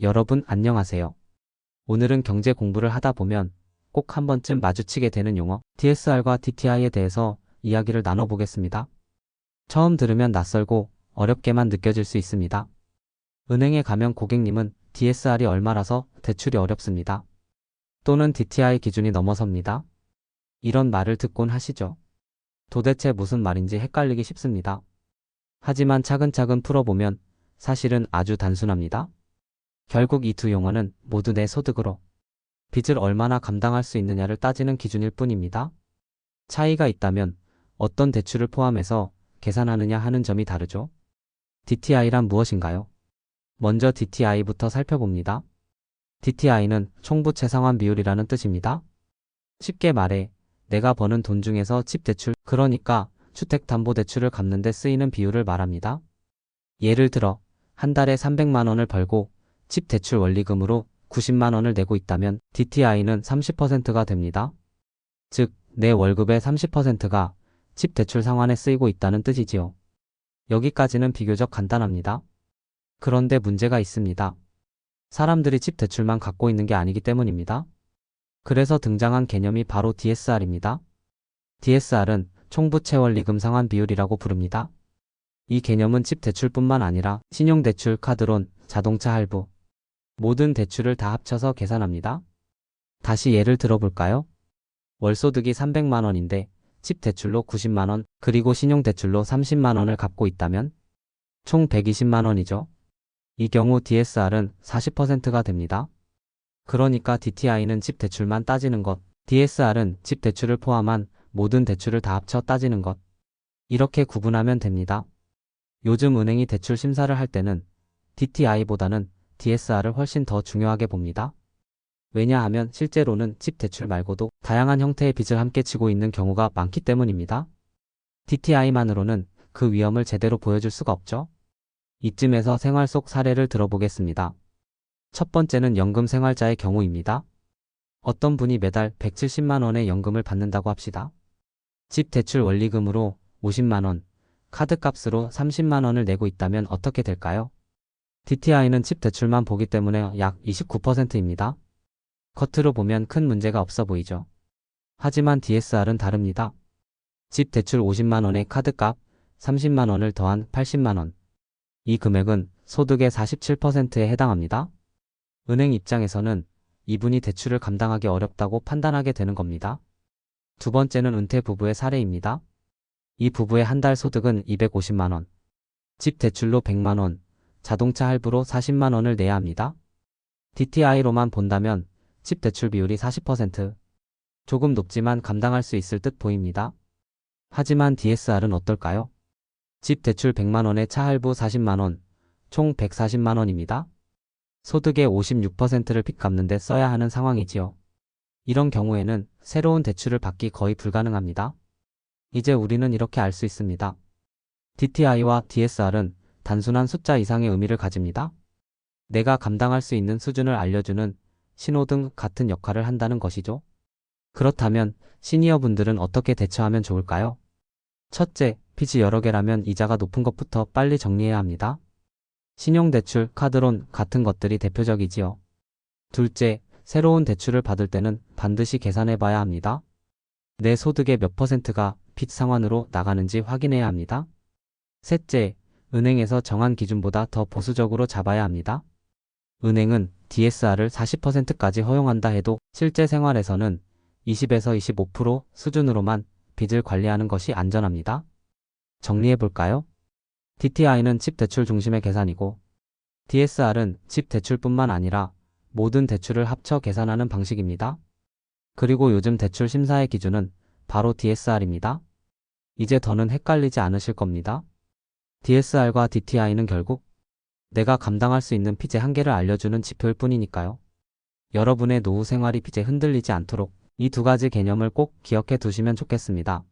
여러분 안녕하세요. 오늘은 경제 공부를 하다 보면 꼭 한 번쯤 마주치게 되는 용어 DSR과 DTI에 대해서 이야기를 나눠보겠습니다. 처음 들으면 낯설고 어렵게만 느껴질 수 있습니다. 은행에 가면 고객님은 DSR이 얼마라서 대출이 어렵습니다. 또는 DTI 기준이 넘어섭니다. 이런 말을 듣곤 하시죠. 도대체 무슨 말인지 헷갈리기 쉽습니다. 하지만 차근차근 풀어보면 사실은 아주 단순합니다. 결국 이 두 용어는 모두 내 소득으로 빚을 얼마나 감당할 수 있느냐를 따지는 기준일 뿐입니다. 차이가 있다면 어떤 대출을 포함해서 계산하느냐 하는 점이 다르죠. DTI란 무엇인가요? 먼저 DTI부터 살펴봅니다. DTI는 총부채 상환 비율이라는 뜻입니다. 쉽게 말해 내가 버는 돈 중에서 집 대출, 그러니까 주택담보대출을 갚는 데 쓰이는 비율을 말합니다. 예를 들어 한 달에 300만 원을 벌고 집 대출 원리금으로 90만 원을 내고 있다면 DTI는 30%가 됩니다. 즉, 내 월급의 30%가 집 대출 상환에 쓰이고 있다는 뜻이지요. 여기까지는 비교적 간단합니다. 그런데 문제가 있습니다. 사람들이 집 대출만 갖고 있는 게 아니기 때문입니다. 그래서 등장한 개념이 바로 DSR입니다. DSR은 총부채 원리금 상환 비율이라고 부릅니다. 이 개념은 집 대출뿐만 아니라 신용대출, 카드론, 자동차 할부, 모든 대출을 다 합쳐서 계산합니다. 다시 예를 들어볼까요? 월소득이 300만 원인데 집 대출로 90만 원, 그리고 신용대출로 30만 원을 갚고 있다면 총 120만 원이죠. 이 경우 DSR은 40%가 됩니다. 그러니까 DTI는 집 대출만 따지는 것, DSR은 집 대출을 포함한 모든 대출을 다 합쳐 따지는 것. 이렇게 구분하면 됩니다. 요즘 은행이 대출 심사를 할 때는 DTI보다는 DSR을 훨씬 더 중요하게 봅니다. 왜냐하면 실제로는 집 대출 말고도 다양한 형태의 빚을 함께 지고 있는 경우가 많기 때문입니다. DTI만으로는 그 위험을 제대로 보여줄 수가 없죠. 이쯤에서 생활 속 사례를 들어보겠습니다. 첫 번째는 연금 생활자의 경우입니다. 어떤 분이 매달 170만 원의 연금을 받는다고 합시다. 집 대출 원리금으로 50만 원, 카드값으로 30만 원을 내고 있다면 어떻게 될까요? DTI는 집 대출만 보기 때문에 약 29%입니다. 겉으로 보면 큰 문제가 없어 보이죠. 하지만 DSR은 다릅니다. 집 대출 50만 원의 카드값 30만 원을 더한 80만 원. 이 금액은 소득의 47%에 해당합니다. 은행 입장에서는 이분이 대출을 감당하기 어렵다고 판단하게 되는 겁니다. 두 번째는 은퇴 부부의 사례입니다. 이 부부의 한 달 소득은 250만 원, 집 대출로 100만 원, 자동차 할부로 40만 원을 내야 합니다. DTI로만 본다면 집 대출 비율이 40%, 조금 높지만 감당할 수 있을 듯 보입니다. 하지만 DSR은 어떨까요? 집 대출 100만 원에 차 할부 40만 원, 총 140만 원입니다. 소득의 56%를 빚 갚는 데 써야 하는 상황이지요. 이런 경우에는 새로운 대출을 받기 거의 불가능합니다. 이제 우리는 이렇게 알 수 있습니다. DTI와 DSR은 단순한 숫자 이상의 의미를 가집니다. 내가 감당할 수 있는 수준을 알려주는 신호등 같은 역할을 한다는 것이죠. 그렇다면 시니어분들은 어떻게 대처하면 좋을까요? 첫째, 빚이 여러 개라면 이자가 높은 것부터 빨리 정리해야 합니다. 신용대출, 카드론 같은 것들이 대표적이지요. 둘째, 새로운 대출을 받을 때는 반드시 계산해 봐야 합니다. 내 소득의 몇 %가 빚 상환으로 나가는지 확인해야 합니다. 셋째, 은행에서 정한 기준보다 더 보수적으로 잡아야 합니다. 은행은 DSR을 40%까지 허용한다 해도 실제 생활에서는 20에서 25% 수준으로만 빚을 관리하는 것이 안전합니다. 정리해볼까요? DTI는 집 대출 중심의 계산이고 DSR은 집 대출뿐만 아니라 모든 대출을 합쳐 계산하는 방식입니다. 그리고 요즘 대출 심사의 기준은 바로 DSR입니다. 이제 더는 헷갈리지 않으실 겁니다. DSR과 DTI는 결국 내가 감당할 수 있는 빚의 한계를 알려주는 지표일 뿐이니까요. 여러분의 노후 생활이 빚에 흔들리지 않도록 이 두 가지 개념을 꼭 기억해 두시면 좋겠습니다.